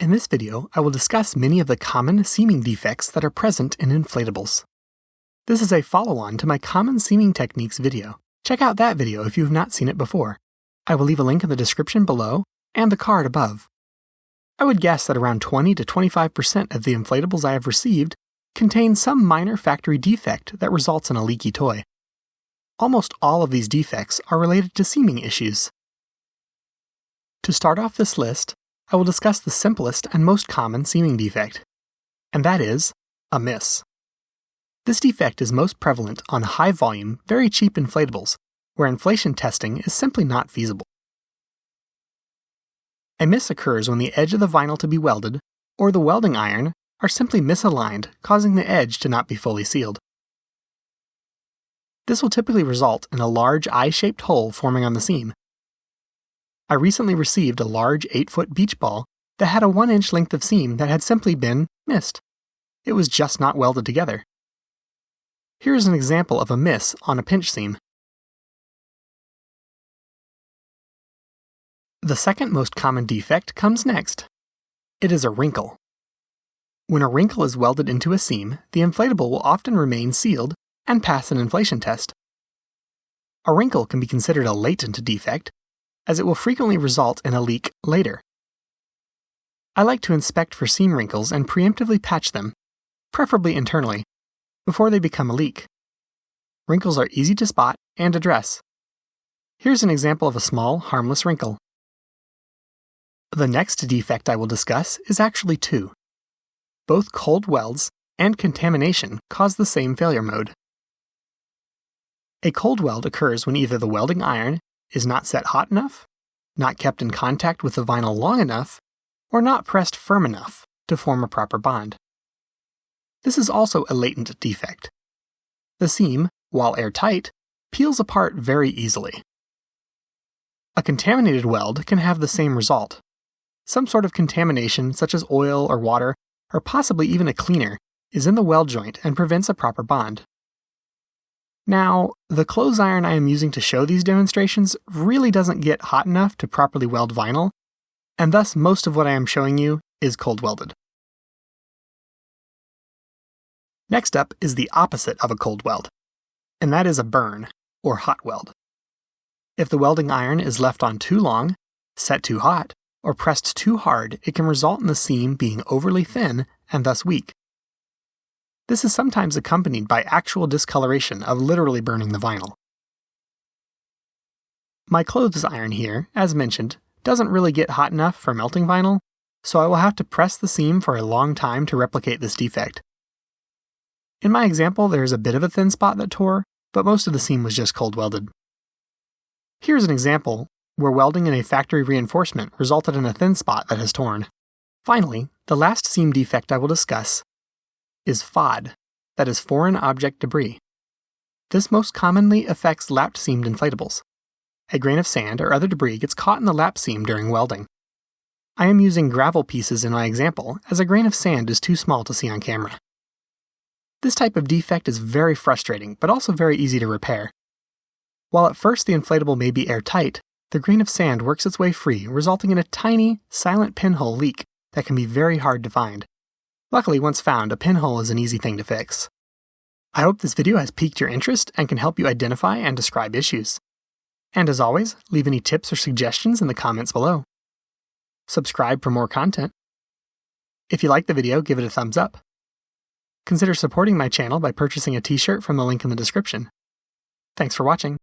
In this video, I will discuss many of the common seaming defects that are present in inflatables. This is a follow-on to my Common Seaming Techniques video. Check out that video if you have not seen it before. I will leave a link in the description below and the card above. I would guess that around 20 to 25% of the inflatables I have received contain some minor factory defect that results in a leaky toy. Almost all of these defects are related to seaming issues. To start off this list, I will discuss the simplest and most common seaming defect, and that is a miss. This defect is most prevalent on high-volume, very cheap inflatables, where inflation testing is simply not feasible. A miss occurs when the edge of the vinyl to be welded, or the welding iron, are simply misaligned, causing the edge to not be fully sealed. This will typically result in a large eye-shaped hole forming on the seam. I recently received a large 8-foot beach ball that had a 1-inch length of seam that had simply been missed. It was just not welded together. Here is an example of a miss on a pinch seam. The second most common defect comes next. It is a wrinkle. When a wrinkle is welded into a seam, the inflatable will often remain sealed and pass an inflation test. A wrinkle can be considered a latent defect, as it will frequently result in a leak later. I like to inspect for seam wrinkles and preemptively patch them, preferably internally, before they become a leak. Wrinkles are easy to spot and address. Here's an example of a small, harmless wrinkle. The next defect I will discuss is actually two. Both cold welds and contamination cause the same failure mode. A cold weld occurs when either the welding iron is not set hot enough, not kept in contact with the vinyl long enough, or not pressed firm enough to form a proper bond. This is also a latent defect. The seam, while airtight, peels apart very easily. A contaminated weld can have the same result. Some sort of contamination, such as oil or water, or possibly even a cleaner, is in the weld joint and prevents a proper bond. Now, the clothes iron I am using to show these demonstrations really doesn't get hot enough to properly weld vinyl, and thus most of what I am showing you is cold welded. Next up is the opposite of a cold weld, and that is a burn, or hot weld. If the welding iron is left on too long, set too hot, or pressed too hard, it can result in the seam being overly thin and thus weak. This is sometimes accompanied by actual discoloration of literally burning the vinyl. My clothes iron here, as mentioned, doesn't really get hot enough for melting vinyl, so I will have to press the seam for a long time to replicate this defect. In my example, there is a bit of a thin spot that tore, but most of the seam was just cold welded. Here's an example where welding in a factory reinforcement resulted in a thin spot that has torn. Finally, the last seam defect I will discuss is FOD, that is foreign object debris. This most commonly affects lapped seamed inflatables. A grain of sand or other debris gets caught in the lap seam during welding. I am using gravel pieces in my example, as a grain of sand is too small to see on camera. This type of defect is very frustrating, but also very easy to repair. While at first the inflatable may be airtight, the grain of sand works its way free, resulting in a tiny, silent pinhole leak that can be very hard to find. Luckily, once found, a pinhole is an easy thing to fix. I hope this video has piqued your interest and can help you identify and describe issues. And as always, leave any tips or suggestions in the comments below. Subscribe for more content. If you like the video, give it a thumbs up. Consider supporting my channel by purchasing a t-shirt from the link in the description. Thanks for watching.